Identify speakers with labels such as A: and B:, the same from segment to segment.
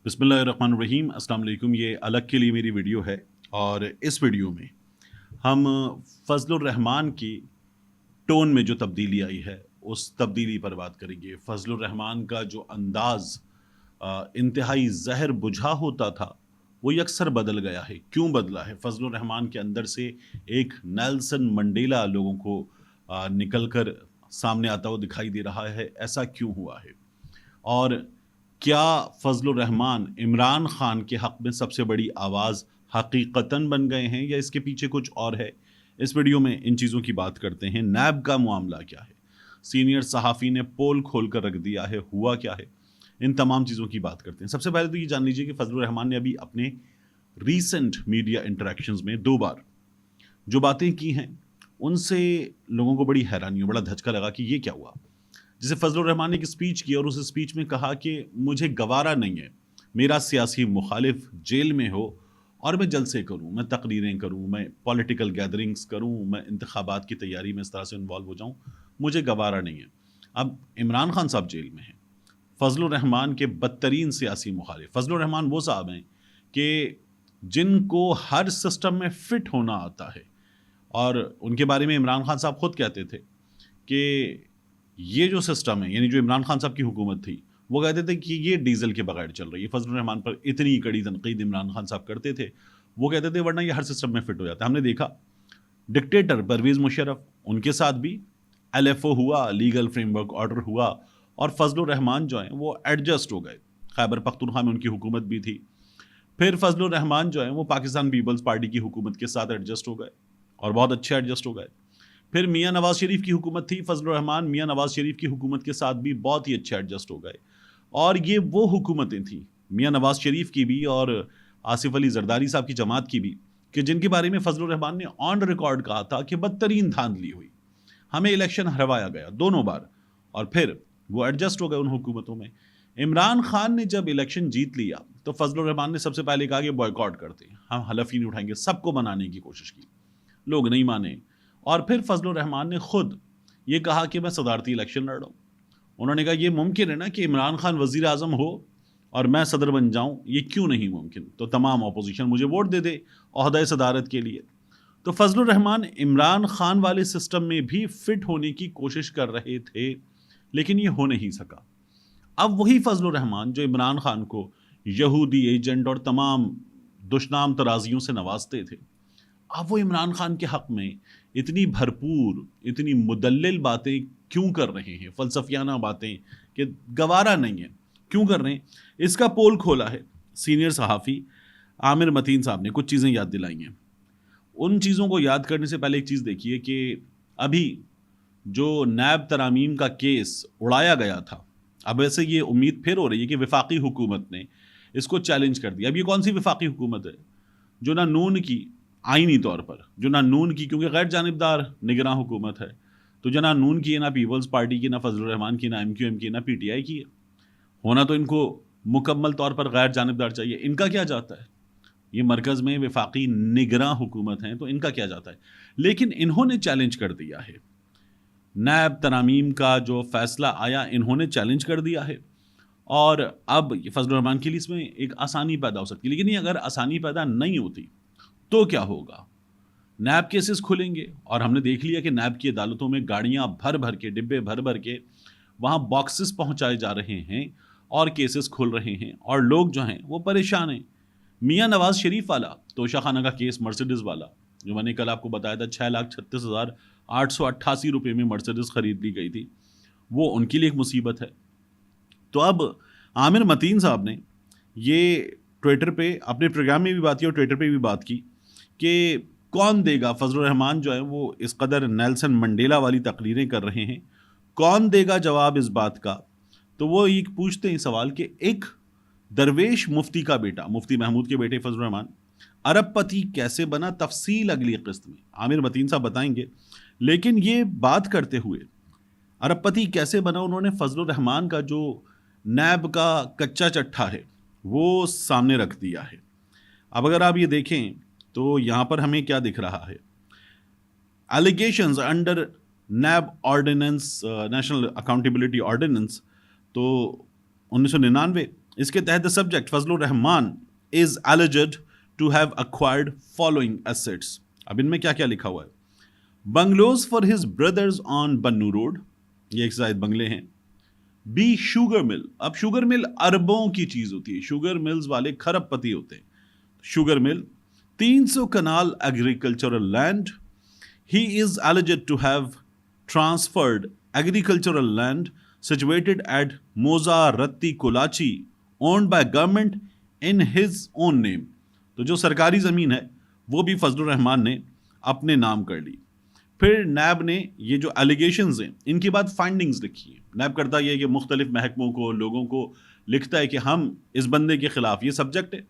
A: बिस्मिल्लाहिर्रहमानिर्रहीम। अस्सलाम वालेकुम। ये अलग के लिए मेरी वीडियो है और इस वीडियो में हम फजलुर रहमान की टोन में जो तब्दीली आई है उस तब्दीली पर बात करेंगे। फजलुर रहमान का जो अंदाज़ इंतहाई जहर बुझा होता था वो अक्सर बदल गया है। क्यों बदला है? फजलुर रहमान के अंदर से एक नेल्सन मंडेला लोगों को निकल कर सामने आता हुआ दिखाई दे रहा है। ऐसा क्यों हुआ है? और क्या फजलुर रहमान इमरान खान के हक में सबसे बड़ी आवाज़ हकीकतन बन गए हैं या इसके पीछे कुछ और है? इस वीडियो में इन चीज़ों की बात करते हैं। नैब का मामला क्या है? सीनियर सहाफ़ी ने पोल खोल कर रख दिया है, हुआ क्या है? इन तमाम चीज़ों की बात करते हैं। सबसे पहले तो ये जान लीजिए कि फजलुर रहमान ने अभी अपने रीसेंट मीडिया इंटरेक्शंस में 2 बार जो बातें की हैं उनसे लोगों को बड़ी हैरानी और बड़ा धचका लगा कि ये क्या हुआ। जैसे फजलुर रहमान ने एक स्पीच की और उस स्पीच में कहा कि मुझे गवारा नहीं है मेरा सियासी मुखालिफ जेल में हो और मैं जलसे करूं, मैं तकरीरें करूं, मैं पॉलिटिकल गैदरिंग्स करूं, मैं इंतखाबात की तैयारी में इस तरह से इन्वॉल्व हो जाऊं, मुझे गवारा नहीं है। अब इमरान खान साहब जेल में हैं, फजलुर रहमान के बदतरीन सियासी मुखालिफ। फजलुर रहमान वो साहब हैं कि जिनको हर सिस्टम में फिट होना आता है और उनके बारे में इमरान खान साहब खुद कहते थे कि ये जो सिस्टम है, यानी जो इमरान खान साहब की हुकूमत थी, वो कहते थे कि ये डीजल के बगैर चल रही है। फजलुर रहमान पर इतनी कड़ी तनकीद इमरान खान साहब करते थे, वो कहते थे वरना ये हर सिस्टम में फिट हो जाता है। हमने देखा डिक्टेटर परवेज़ मुशर्रफ, उनके साथ भी LFO हुआ, लीगल फ्रेमवर्क ऑर्डर हुआ और फजलुर रहमान जो हैं वो एडजस्ट हो गए। खैबर पख्तूनख्वा में उनकी हुकूमत भी थी। फिर फजलुर रहमान जो हैं वो पाकिस्तान पीपल्स पार्टी की हुकूमत के साथ एडजस्ट हो गए और बहुत अच्छे एडजस्ट हो गए। फिर मियाँ नवाज शरीफ की हुकूमत थी, फजलुर रहमान मियाँ नवाज शरीफ की हुकूमत के साथ भी बहुत ही अच्छे एडजस्ट हो गए। और ये वो हुकूमतें थीं, मियाँ नवाज शरीफ की भी और आसिफ अली जरदारी साहब की जमात की भी, कि जिनके बारे में फजलुर रहमान ने ऑन रिकॉर्ड कहा था कि बदतरीन धांधली हुई, हमें इलेक्शन हरवाया गया 2 बार और फिर वो एडजस्ट हो गए उन हुकूमतों में। इमरान खान ने जब इलेक्शन जीत लिया तो फजलुर रहमान ने सबसे पहले कहा कि बॉयकॉट करते हैं, हम हलफ ही नहीं उठाएंगे। सबको मनाने की कोशिश की, लोग नहीं माने और फिर फजलुर रहमान ने खुद ये कहा कि मैं सदारती इलेक्शन लड़ रहा हूँ। उन्होंने कहा ये मुमकिन है ना कि इमरान खान वज़ीर आज़म हो और मैं सदर बन जाऊँ, ये क्यों नहीं मुमकिन? तो तमाम अपोजिशन मुझे वोट दे दे ओहदा सदारत के लिए। तो फजलुर रहमान इमरान खान वाले सिस्टम में भी फिट होने की कोशिश कर रहे थे, लेकिन ये हो नहीं सका। अब वही फजलुर रहमान जो इमरान खान को यहूदी एजेंट और तमाम दुश्नाम तराजियों से नवाजते थे, अब वो इमरान खान के हक में इतनी भरपूर, इतनी मुदल्लिल बातें क्यों कर रहे हैं, फलसफियाना बातें कि गवारा नहीं है, क्यों कर रहे हैं? इसका पोल खोला है सीनियर सहाफ़ी आमिर मतीन साहब ने, कुछ चीज़ें याद दिलाई हैं। उन चीज़ों को याद करने से पहले एक चीज़ देखिए कि अभी जो नैब तरामीम का केस उड़ाया गया था, अब ऐसे ये उम्मीद फिर हो रही है कि वफाकी हुकूमत ने इसको चैलेंज कर दिया। अब ये कौन सी वफाकी हुकूमत है जो ना नून की आईनी तौर पर, जो ना नून की, क्योंकि गैर जानिबदार निगरान हुकूमत है, तो जो ना नून की है, ना पीपल्स पार्टी की, ना फजलुर रहमान की, ना MQM की, ना PTI की है, होना तो इनको मुकम्मल तौर पर गैर जानिबदार चाहिए। इनका क्या जाता है? ये मरकज़ में वफाकी निगरान हुकूमत हैं तो इनका क्या जाता है? लेकिन इन्होंने चैलेंज कर दिया है। नैब तरामीम का जो फैसला आया, इन्होंने चैलेंज कर दिया है और अब फजलुर रहमान के लिए इसमें एक आसानी पैदा हो सकती है। लेकिन ये अगर आसानी पैदा नहीं होती तो क्या होगा? नैब केसेस खुलेंगे और हमने देख लिया कि नैब की अदालतों में गाड़ियां भर भर के, डिब्बे भर भर के वहाँ बॉक्सेस पहुँचाए जा रहे हैं और केसेस खुल रहे हैं और लोग जो हैं वो परेशान हैं। मियाँ नवाज शरीफ वाला तोशा खाना का केस, मर्सिडीज़ वाला, जो मैंने कल आपको बताया था 6,36,888 रुपये में मर्सिडीज़ खरीद ली गई थी, वो उनके लिए एक मुसीबत है। तो अब आमिर मतीन साहब ने ये ट्विटर पे अपने प्रोग्राम में भी बात की और ट्विटर पे भी बात की कि कौन देगा, फजलुर रहमान जो है वो इस कदर नेल्सन मंडेला वाली तकरीरें कर रहे हैं, कौन देगा जवाब इस बात का? तो वो ये पूछते हैं सवाल कि एक दरवेश मुफ्ती का बेटा, मुफ्ती महमूद के बेटे फजलुर रहमान अरबपति कैसे बना? तफसील अगली किस्त में आमिर मतीन साहब बताएंगे। लेकिन ये बात करते हुए अरबपति कैसे बना, उन्होंने फजलुर रहमान का जो नैब का कच्चा चट्ठा है वो सामने रख दिया है। अब अगर आप ये देखें तो यहाँ पर हमें क्या दिख रहा है? एलिगेशंस अंडर नैब ऑर्डिनेंस, नेशनल अकाउंटेबिलिटी ऑर्डिनेंस, तो 1999 اس کے تحت subject Fazal Rahman is alleged to have acquired following assets. اب ان میں کیا کیا لکھا ہوا ہے؟ بنگلوز فار ہز بردرز آن بنو روڈ، یہ ایک زائد بنگلے ہیں. بی شوگر مل، اب شوگر مل اربوں کی چیز ہوتی ہے، شوگر ملز والے کھرب پتی ہوتے ہیں. Sugar mill. 300 کنال agricultural land. He is alleged to have transferred agricultural land situated at Mozaratti Kolachi owned by government in his own name. تو جو سرکاری زمین ہے وہ بھی فضل الرحمان نے اپنے نام کر لی. پھر نیب نے یہ جو الیگیشنز ہیں ان کے بعد فائنڈنگز لکھی ہیں. نیب کرتا یہ ہے کہ مختلف محکموں کو، لوگوں کو لکھتا ہے کہ ہم اس بندے کے خلاف، یہ سبجیکٹ ہے،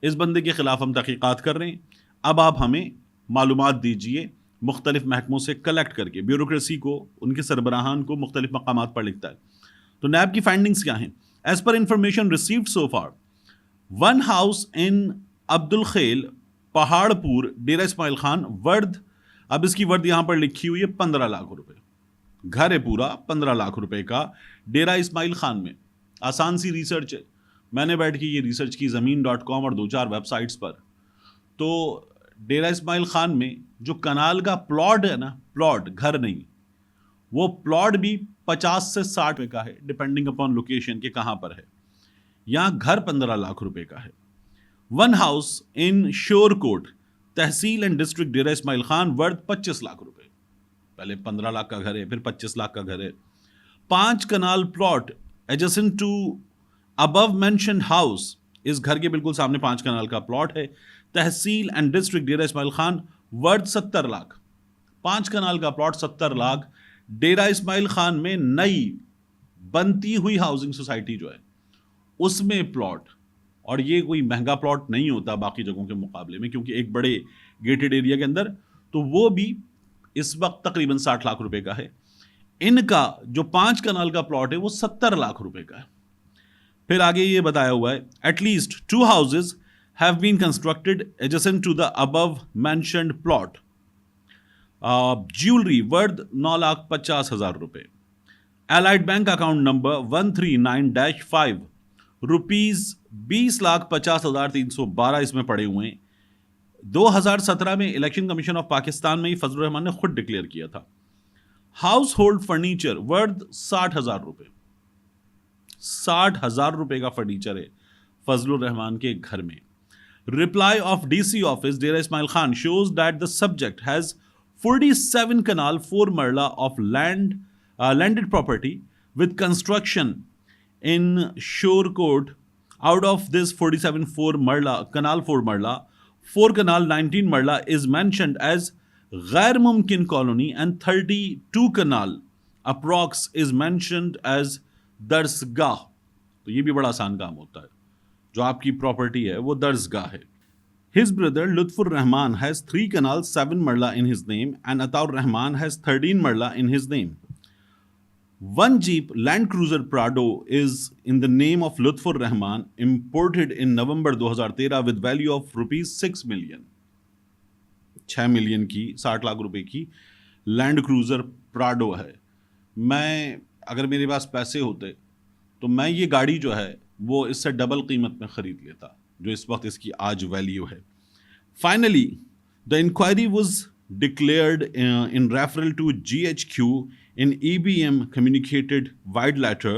A: اس بندے کے خلاف ہم تحقیقات کر رہے ہیں، اب آپ ہمیں معلومات دیجئے. مختلف محکموں سے کلیکٹ کر کے بیوروکریسی کو، ان کے سربراہان کو مختلف مقامات پر لکھتا ہے. تو نیب کی فائنڈنگز کیا ہیں؟ As per information received so far, one house in Abdul Khel پہاڑ پور ڈیرہ اسماعیل خان ورد، اب اس کی ورد یہاں پر لکھی ہوئی ہے 15 لاکھ روپے. گھر ہے پورا 15 لاکھ روپے کا ڈیرہ اسماعیل خان میں. آسان سی ریسرچ ہے، میں نے بیٹھ کے یہ ریسرچ کی زمین.com اور 2-4 ویب سائٹس پر. تو ڈیرہ اسماعیل خان میں جو کنال کا پلاٹ ہے نا، پلاٹ گھر نہیں، وہ پلاٹ بھی 50 سے 60 روپے کا ہے، ڈپینڈنگ اپون لوکیشن کہ کہاں پر ہے. یہاں گھر 15 لاکھ روپے کا ہے. ون ہاؤس ان شور کوٹ تحصیل اینڈ ڈسٹرکٹ ڈیرہ اسماعیل خان ورد 25 لاکھ روپے. پہلے 15 لاکھ کا گھر ہے، پھر 25 لاکھ کا گھر ہے. 5 kanal plot adjacent to above mentioned house, اس گھر کے بالکل سامنے 5 کنال کا پلاٹ ہے. Tehsil and district Dera Ismail Khan worth 70 lakh. 5 kanal کا پلاٹ 70 لاکھ. ڈیرہ اسماعیل خان میں نئی بنتی ہوئی ہاؤسنگ سوسائٹی جو ہے اس میں پلاٹ، اور یہ کوئی مہنگا پلاٹ نہیں ہوتا باقی جگہوں کے مقابلے میں کیونکہ ایک بڑے گیٹڈ ایریا کے اندر، تو وہ بھی اس وقت تقریباً 60 لاکھ روپے کا ہے. ان کا جو 5 کنال کا پلاٹ ہے وہ 70 لاکھ روپے کا ہے. پھر آگے یہ بتایا ہوا ہے at least 2 houses have been constructed adjacent to the above mentioned plot. Jewelry worth 9,50,000 روپے. Allied Bank account number 139-5 rupees 20,50,312 اس میں پڑے ہوئے ہیں. 2017 میں الیکشن کمیشن آف پاکستان میں فضل الرحمان نے خود ڈکلیئر کیا تھا. ہاؤس ہولڈ فرنیچر ورد 60,000 روپے. 60,000 روپے کا فرنیچر ہے فضل الرحمان کے گھر میں. Reply of DC office Dera Ismail Khan shows that the subject has 47 canal 4 marla of landed property with construction in Shore Court. Out of this 47 canal 4 marla, 4 canal 19 marla is mentioned as Ghair Mumkin colony and 32 canal approx is mentioned as Darsgah. تو یہ بھی بڑا آسان کام ہوتا ہے، جو آپ کی پراپرٹی ہے وہ درسگاہ ہے. His brother Lutfur Rahman has 3 canals 7 marla in his name and Ataur Rahman has 13 marla in his name. One Jeep Land Cruiser Prado is in the name of Lutfur Rahman, imported in November 2013 with value of rupees 6 million. 6 million کی 60 لاکھ روپے کی land Cruiser Prado ہے. میں اگر میرے پاس پیسے ہوتے تو میں یہ گاڑی جو ہے وہ اس سے ڈبل قیمت میں خرید لیتا جو اس وقت اس کی آج ویلیو ہے. Finally the inquiry was declared in referral to GHQ in EBM communicated wide letter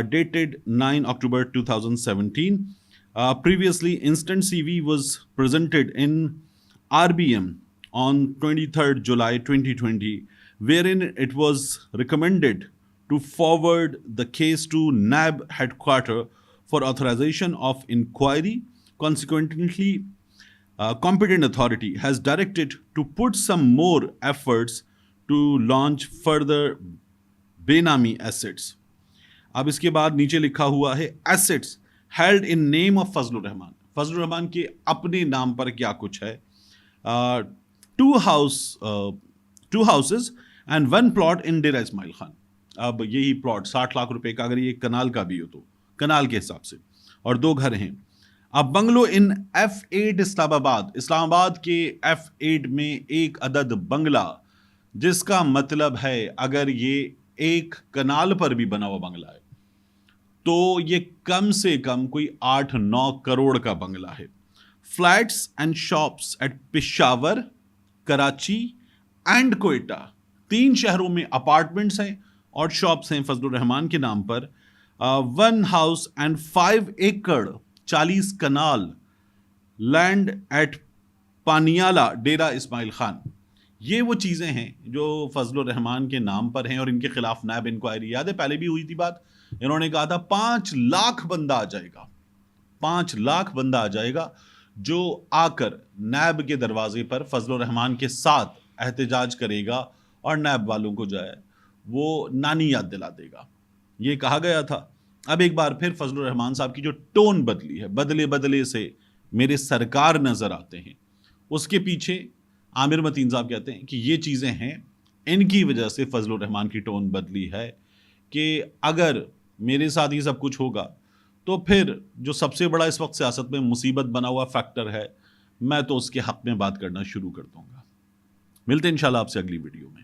A: dated 9 October 2017. Previously, instant CV was presented in RBM on 23rd July 2020, wherein it was recommended to forward the case to NAB headquarters for authorization of inquiry. Consequently, competent authority has directed to put some more efforts to launch further benami assets. اب اس کے بعد نیچے لکھا ہوا ہے assets held in name of فضل الرحمان. فضل الرحمان کے اپنے نام پر کیا کچھ ہے. 2 houses and 1 plot in ڈیرہ اسماعیل خان. اب یہی پلاٹ 60 لاکھ روپے کا اگر یہ کنال کا بھی ہو تو کنال کے حساب سے، اور 2 گھر ہیں. اب بنگلو ان F8 اسلام آباد. اسلام آباد کے F8 میں ایک عدد بنگلہ، جس کا مطلب ہے اگر یہ ایک کنال پر بھی بنا ہوا بنگلہ ہے تو یہ کم سے کم کوئی 8-9 کروڑ کا بنگلہ ہے. Flats and shops at Peshawar, Karachi and Quetta, 3 شہروں میں اپارٹمنٹس ہیں اور شاپس ہیں فضل الرحمان کے نام پر. 1 house and 5 acre 40 kanal land at Paniala, Dera Ismail Khan. یہ وہ چیزیں ہیں جو فضل الرحمان کے نام پر ہیں اور ان کے خلاف نیب انکوائری, یاد ہے پہلے بھی ہوئی تھی بات, انہوں نے کہا تھا 5 لاکھ بندہ آ جائے گا, 5 لاکھ بندہ آ جائے گا جو آ کر نیب کے دروازے پر فضل الرحمان کے ساتھ احتجاج کرے گا اور نیب والوں کو جو ہے وہ نانی یاد دلا دے گا. یہ کہا گیا تھا. اب ایک بار پھر فضل الرحمان صاحب کی جو ٹون بدلی ہے, بدلے بدلے سے میرے سرکار نظر آتے ہیں, اس کے پیچھے عامر متین صاحب کہتے ہیں کہ یہ چیزیں ہیں, ان کی وجہ سے فضل الرحمان کی ٹون بدلی ہے کہ اگر میرے ساتھ یہ سب کچھ ہوگا تو پھر جو سب سے بڑا اس وقت سیاست میں مصیبت بنا ہوا فیکٹر ہے, میں تو اس کے حق میں بات کرنا شروع کر دوں گا. ملتے ہیں انشاءاللہ آپ سے اگلی ویڈیو میں.